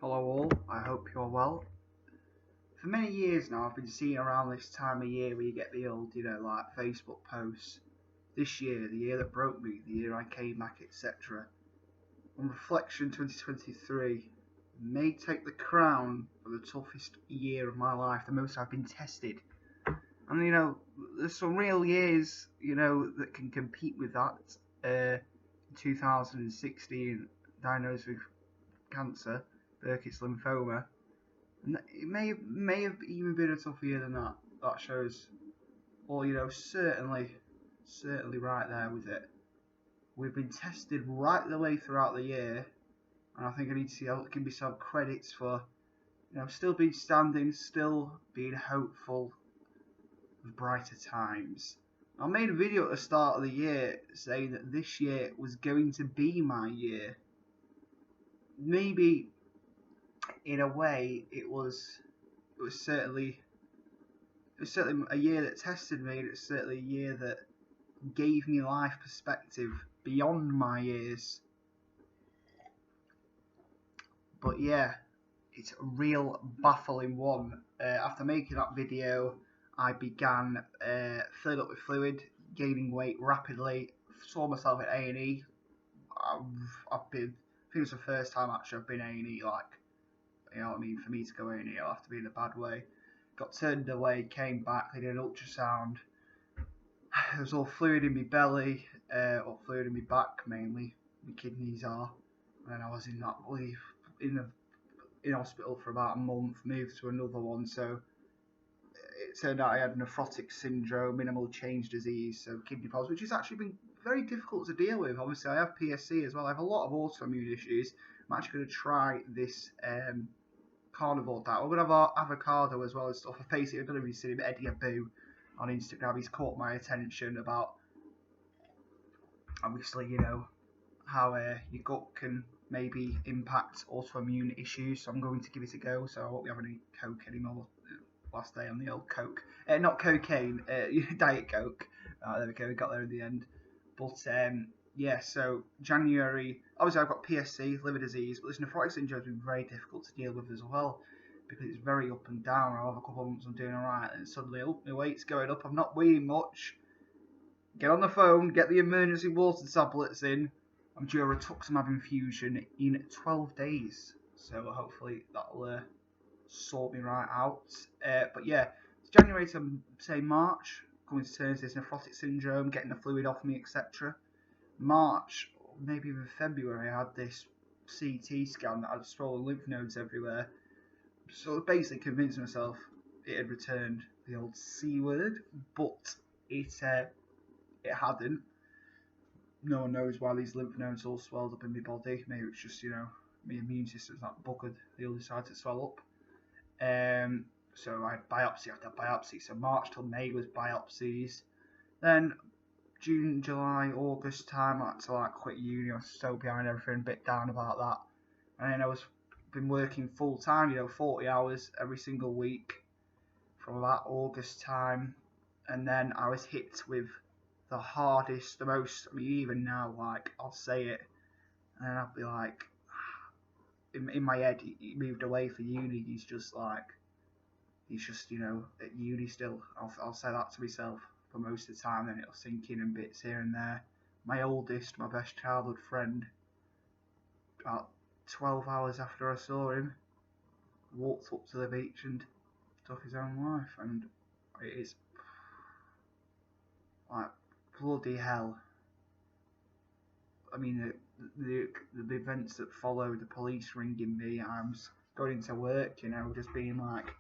Hello all, I hope you're well. For many years now I've been seeing around this time of year where you get the old, like Facebook posts. This year, the year that broke me, the year I came back, etc. On reflection, 2023 may take the crown for the toughest year of my life, the most I've been tested. And there's some real years, that can compete with that. 2016, diagnosed with cancer, Burkitt's lymphoma. And it may have even been a tougher year than that. That shows, well, certainly right there with it. We've been tested right the way throughout the year, and I think I need to give myself credits for, still being standing, still being hopeful of brighter times. I made a video at the start of the year saying that this year was going to be my year. Maybe in a way it was certainly a year that tested me, and it's certainly a year that gave me life perspective beyond my years. But yeah, it's a real baffling one. After making that video, I began filling up with fluid, gaining weight rapidly, saw myself at A&E. I think it's the first time actually I've been A&E, for me to go A&E, I'll have to be in a bad way. Got turned away, came back, they did an ultrasound. There was all fluid in my belly, or fluid in my back mainly, my kidneys are. And I was in hospital for about a month, moved to another one, so it turned out I had nephrotic syndrome, minimal change disease, so kidney problems, which has actually been very difficult to deal with. Obviously I have PSC as well, I have a lot of autoimmune issues. I'm actually going to try this carnivore diet. We're going to have avocado as well as stuff. Basically, I don't know if you've seen him, Eddie Abu on Instagram. He's caught my attention about, obviously, how your gut can maybe impact autoimmune issues. So I'm going to give it a go. So I won't be having any Coke anymore. Last day on the old Coke. Not cocaine, Diet Coke. There we go, we got there in the end. But yeah, so January, obviously I've got PSC, liver disease, but this nephrotic syndrome has been very difficult to deal with as well, because it's very up and down. I'll have a couple of months I'm doing alright, and suddenly, my weight's going up, I'm not weighing much. Get on the phone, get the emergency water tablets in. I'm due a rituximab infusion in 12 days, so hopefully that'll sort me right out. But yeah, it's January to say March, coming to terms with this nephrotic syndrome, getting the fluid off me, etc. March, or maybe even February, I had this CT scan that had swollen lymph nodes everywhere. So I basically convinced myself it had returned, the old C word, but it hadn't. No one knows why these lymph nodes all swelled up in my body. Maybe it's just, my immune system's not buggered. They all decided to swell up. So I had biopsy after biopsy. So March till May was biopsies. Then June, July, August time, I had to quit uni. I was so behind everything, a bit down about that. And then I was been working full time, 40 hours every single week from about August time. And then I was hit with the hardest, the most, even now, I'll say it, and then I'll be like, in my head, he moved away for uni. He's just at uni still. I'll say that to myself for most of the time, then it'll sink in bits here and there. My oldest, my best childhood friend, about 12 hours after I saw him, walked up to the beach and took his own life, and it is bloody hell. The events that followed, the police ringing me, I'm going into work, just being like,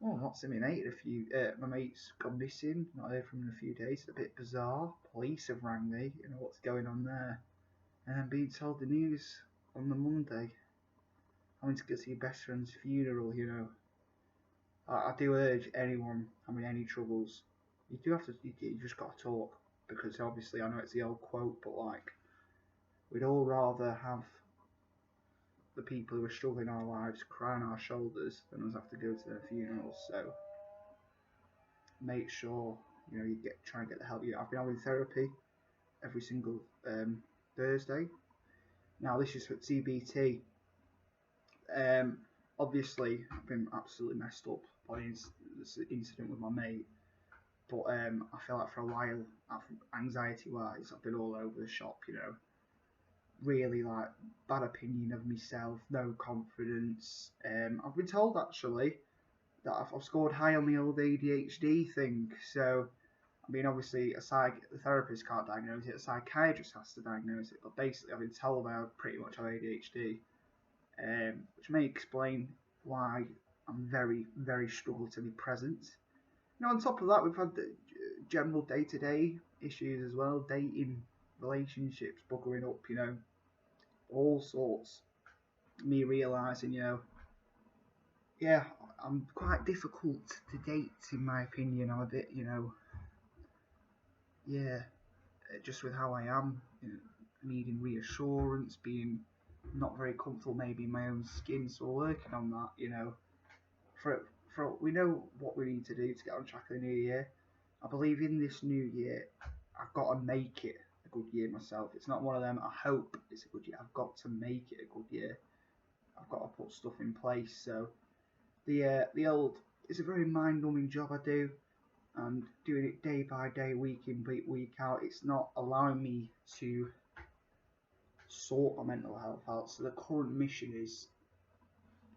oh, not seen my mate my mate's gone missing, not heard from him in a few days, it's a bit bizarre, police have rang me, what's going on there, and then being told the news on the Monday, having to go to your best friend's funeral, I do urge anyone having any troubles, you just got to talk, because obviously I know it's the old quote, but we'd all rather have the people who are struggling in our lives cry on our shoulders than us have to go to their funerals. So make sure you try and get the help. I've been having therapy every single Thursday. Now this is for TBT. obviously I've been absolutely messed up by this incident with my mate. But I feel like for a while, anxiety-wise, I've been all over the shop. Really like bad opinion of myself, no confidence. I've been told actually that I've scored high on the old ADHD thing. So I mean, obviously, the therapist can't diagnose it, a psychiatrist has to diagnose it. But basically, I've been told I pretty much have ADHD, which may explain why I'm very, very struggle to be present. On top of that, we've had the general day-to-day issues as well, dating, relationships, buckling up, all sorts. Me realising, yeah, I'm quite difficult to date, in my opinion. I'm a bit, yeah, just with how I am, needing reassurance, being not very comfortable maybe in my own skin, so we're working on that, For we know what we need to do to get on track of the new year. I believe in this new year, I've got to make it a good year myself. It's not one of them, I hope it's a good year. I've got to make it a good year. I've got to put stuff in place. So the old, it's a very mind-numbing job I do, and doing it day by day, week in, week out, it's not allowing me to sort my mental health out. So the current mission is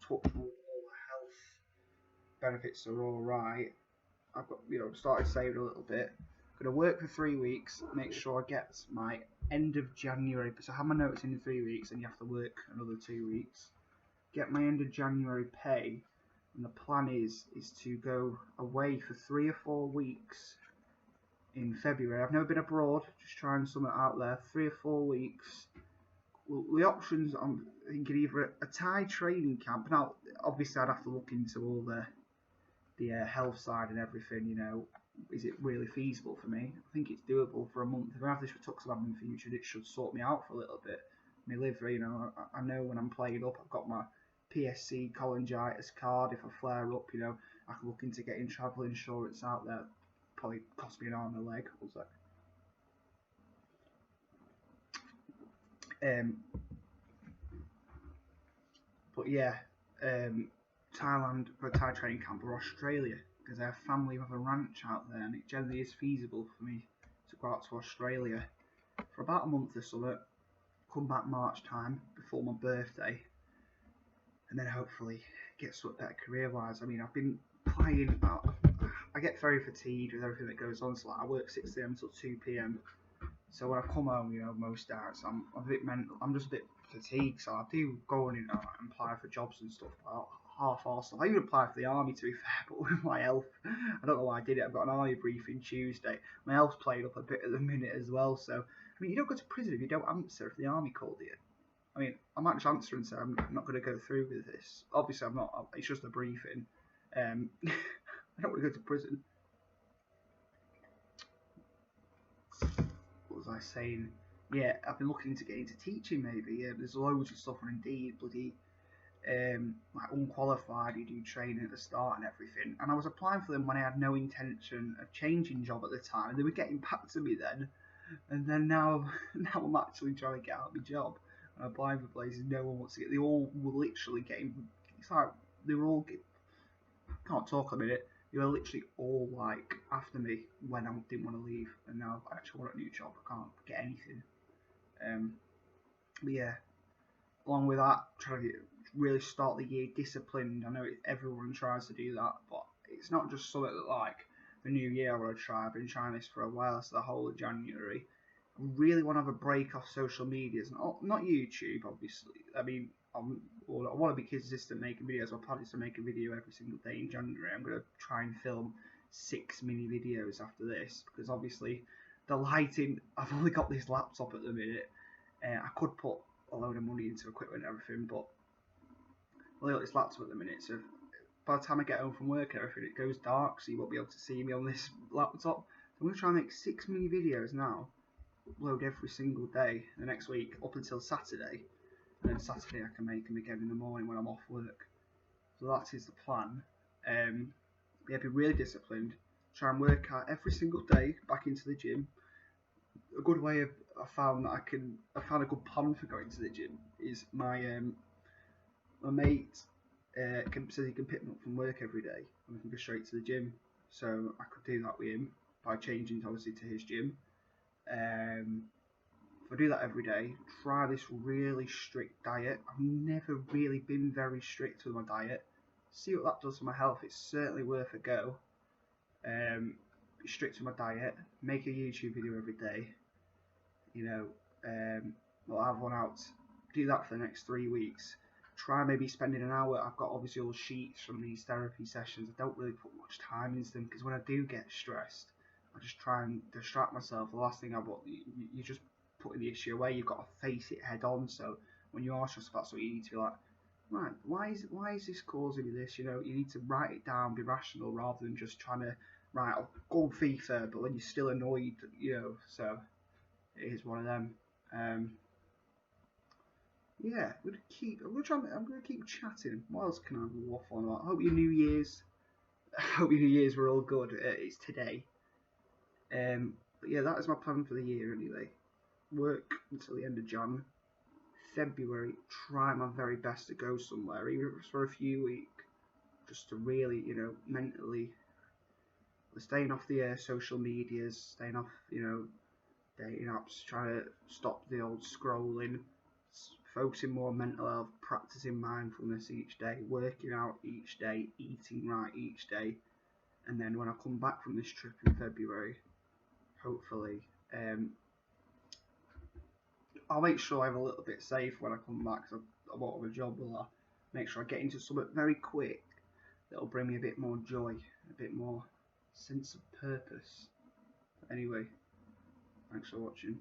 touch wood, all health benefits are all right. I've got, started saving a little bit. I'm going to work for 3 weeks, make sure I get my end of January, because I have my notice in 3 weeks and you have to work another 2 weeks. Get my end of January pay, and the plan is to go away for 3 or 4 weeks in February. I've never been abroad, just trying something out there. 3 or 4 weeks. Well, the options, I'm thinking either a Thai training camp. Now, obviously, I'd have to look into all the health side and everything, is it really feasible for me? I think it's doable for a month. If I have this rituximab in the future, it should sort me out for a little bit. My liver, I know when I'm playing up, I've got my PSC cholangitis card. If I flare up, I can look into getting travel insurance out there. Probably cost me an arm and a leg. What was that? But yeah, Thailand for a Thai training camp, or Australia, because I have family with a ranch out there, and it generally is feasible for me to go out to Australia for about a month or so, come back March time before my birthday, and then hopefully get something better career-wise. I mean, I've been playing, I get very fatigued with everything that goes on, so like I work 6 a.m. till 2 p.m. So when I come home, most nights I'm a bit mental. I'm just a bit fatigued, so I do go on and apply for jobs and stuff. Half-arsed stuff. I even applied for the army, to be fair, but with my health, I don't know why I did it. I've got an army briefing Tuesday. My health's playing up a bit at the minute as well. So I mean, you don't go to prison if you don't answer if the army called you. I mean, I might just answer and say I'm not going to go through with this. Obviously, I'm not. It's just a briefing. I don't want to go to prison. What was I saying? Yeah, I've been looking into getting into teaching maybe. Yeah, there's loads of stuff on Indeed, bloody like unqualified, you do training at the start and everything. And I was applying for them when I had no intention of changing job at the time, and they were getting back to me then. And then now I'm actually trying to get out of my job. And I'm applying for places no one wants to get. They all were literally getting. It's like they were all. Can't talk a minute. They were literally all like after me when I didn't want to leave, and now I actually want a new job. I can't get anything. But yeah, along with that, trying to really start the year disciplined. I know everyone tries to do that, but it's not just something that like the new year I want to try. I've been trying this for a while, so the whole of January. I really want to have a break off social medias, not YouTube, obviously. I mean, I want to be consistent making videos. I plan to make a video every single day in January. I'm going to try and film 6 mini videos after this, because obviously the lighting, I've only got this laptop at the minute. I could put a load of money into equipment and everything, but I've only got this laptop at the minute, so by the time I get home from work and everything, it goes dark, so you won't be able to see me on this laptop. So I'm going to try and make 6 mini videos now, upload every single day the next week up until Saturday, and then Saturday I can make them again in the morning when I'm off work. So that is the plan. Yeah, be really disciplined, try and work out every single day, back into the gym. A good way I found a good plan for going to the gym is my mate says he can pick me up from work every day and I can go straight to the gym. So I could do that with him by changing obviously to his gym. If I do that every day, try this really strict diet. I've never really been very strict with my diet. See what that does for my health. It's certainly worth a go. Be strict with my diet. Make a YouTube video every day. I'll have one out. Do that for the next 3 weeks. Try maybe spending an hour. I've got obviously all the sheets from these therapy sessions. I don't really put much time into them because when I do get stressed, I just try and distract myself. The last thing I want, you just putting the issue away. You've got to face it head on. So when you are stressed about something, you need to be like, right, why is this causing me this? You need to write it down, be rational rather than just trying to I'll go on FIFA, but then you're still annoyed. So it is one of them. Yeah, I'm gonna keep chatting. What else can I waffle on about? I hope your New Year's were all good. It's today. But yeah, that is my plan for the year anyway. Work until the end of Jan. February, try my very best to go somewhere, even if it's for a few weeks, just to really, mentally, staying off the social medias, staying off, dating apps, trying to stop the old scrolling, focusing more on mental health, practicing mindfulness each day, working out each day, eating right each day, and then when I come back from this trip in February, hopefully, I'll make sure I'm a little bit safe when I come back, because I'm out of a job. Will I make sure I get into something very quick that'll bring me a bit more joy, a bit more sense of purpose. But anyway, thanks for watching.